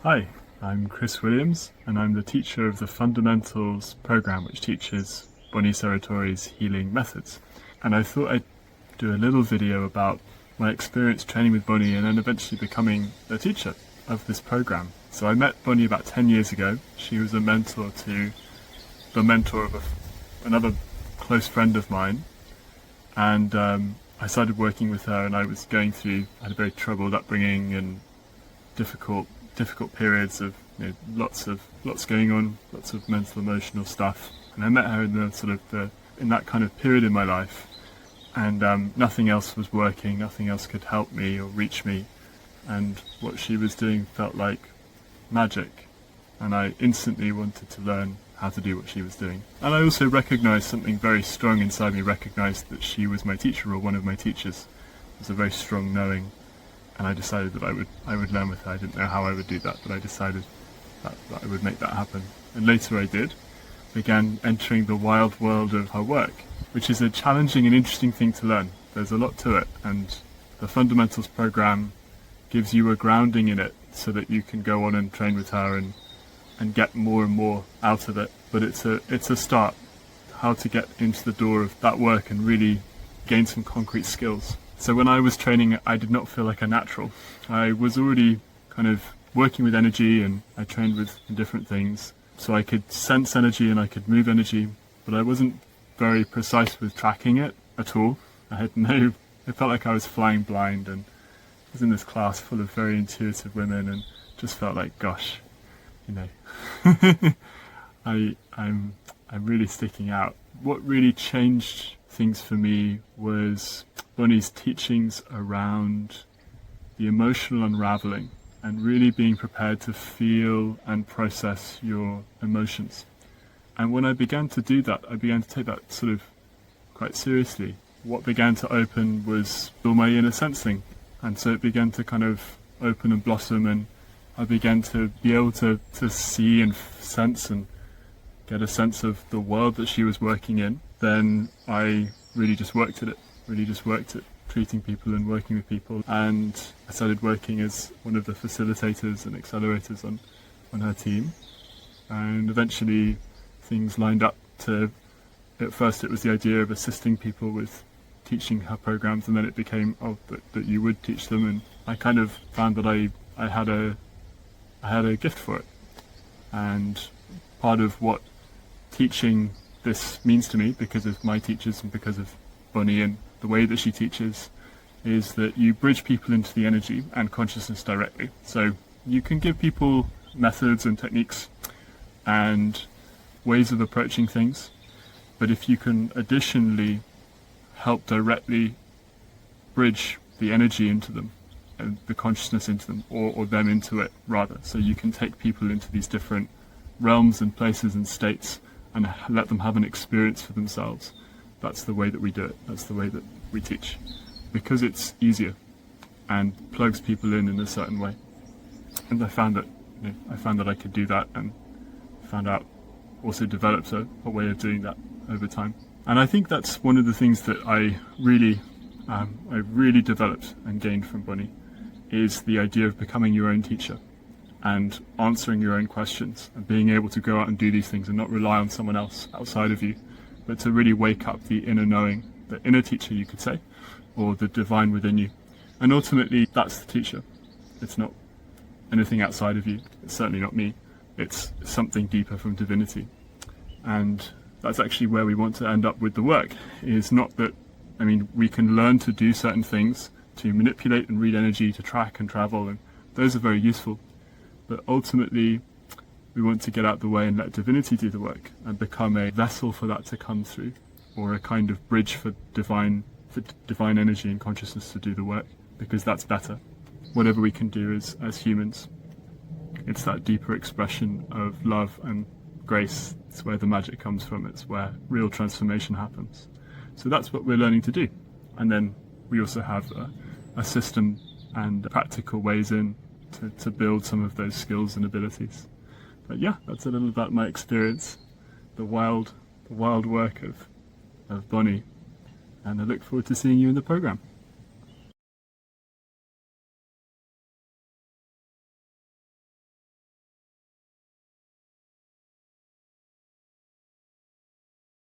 Hi, I'm Chris Williams and I'm the teacher of the Fundamentals program which teaches Bonnie Serratore's healing methods. And I thought I'd do a little video about my experience training with Bonnie and then eventually becoming the teacher of this program. So I met Bonnie about 10 years ago. She was a mentor to the mentor of another close friend of mine, and I started working with her, and I was I had a very troubled upbringing and difficult periods of lots going on, lots of mental, emotional stuff. And I met her in that kind of period in my life, and nothing else was working, nothing else could help me or reach me, and what she was doing felt like magic, and I instantly wanted to learn how to do what she was doing. And I also recognized something very strong inside me, recognized that she was my teacher or one of my teachers. It was a very strong knowing, and I decided that I would learn with her. I didn't know how I would do that, but I decided that I would make that happen. And later I did, began entering the wild world of her work, which is a challenging and interesting thing to learn. There's a lot to it, and the Fundamentals program gives you a grounding in it so that you can go on and train with her and get more and more out of it. But it's a start, how to get into the door of that work and really gain some concrete skills. So when I was training, I did not feel like a natural. I was already kind of working with energy, and I trained with different things. So I could sense energy and I could move energy, but I wasn't very precise with tracking it at all. It felt like I was flying blind, and I was in this class full of very intuitive women and just felt like, gosh, I'm really sticking out. What really changed things for me was Bonnie's teachings around the emotional unraveling and really being prepared to feel and process your emotions. And when I began to do that, I began to take that sort of quite seriously. What began to open was all my inner sensing, and so it began to kind of open and blossom, and I began to be able to see and sense and get a sense of the world that she was working in. Then I really just worked at treating people and working with people, and I started working as one of the facilitators and accelerators on her team. And eventually things lined up to, at first it was the idea of assisting people with teaching her programs, and then it became that you would teach them, and I kind of found that I had a gift for it. And part of what teaching this means to me, because of my teachers and because of Bonnie and the way that she teaches, is that you bridge people into the energy and consciousness directly. So you can give people methods and techniques and ways of approaching things, but if you can additionally help directly bridge the energy into them and the consciousness into them, or them into it rather, so you can take people into these different realms and places and states and let them have an experience for themselves. That's the way that we do it. That's the way that we teach, because it's easier and plugs people in a certain way. And I found that I could do that, and also developed a way of doing that over time. And I think that's one of the things that I really developed and gained from Bonnie, is the idea of becoming your own teacher and answering your own questions and being able to go out and do these things and not rely on someone else outside of you, but to really wake up the inner knowing, the inner teacher, you could say, or the divine within you. And ultimately, that's the teacher. It's not anything outside of you. It's certainly not me. It's something deeper from divinity. And that's actually where we want to end up with the work, is not that, we can learn to do certain things, to manipulate and read energy, to track and travel, and those are very useful. But ultimately, we want to get out the way and let divinity do the work and become a vessel for that to come through, or a kind of bridge for divine energy and consciousness to do the work, because that's better. Whatever we can do as humans, it's that deeper expression of love and grace. It's where the magic comes from. It's where real transformation happens. So that's what we're learning to do. And then we also have a system and practical ways to build some of those skills and abilities. But yeah, that's a little about my experience, the wild work of Bonnie, and I look forward to seeing you in the program.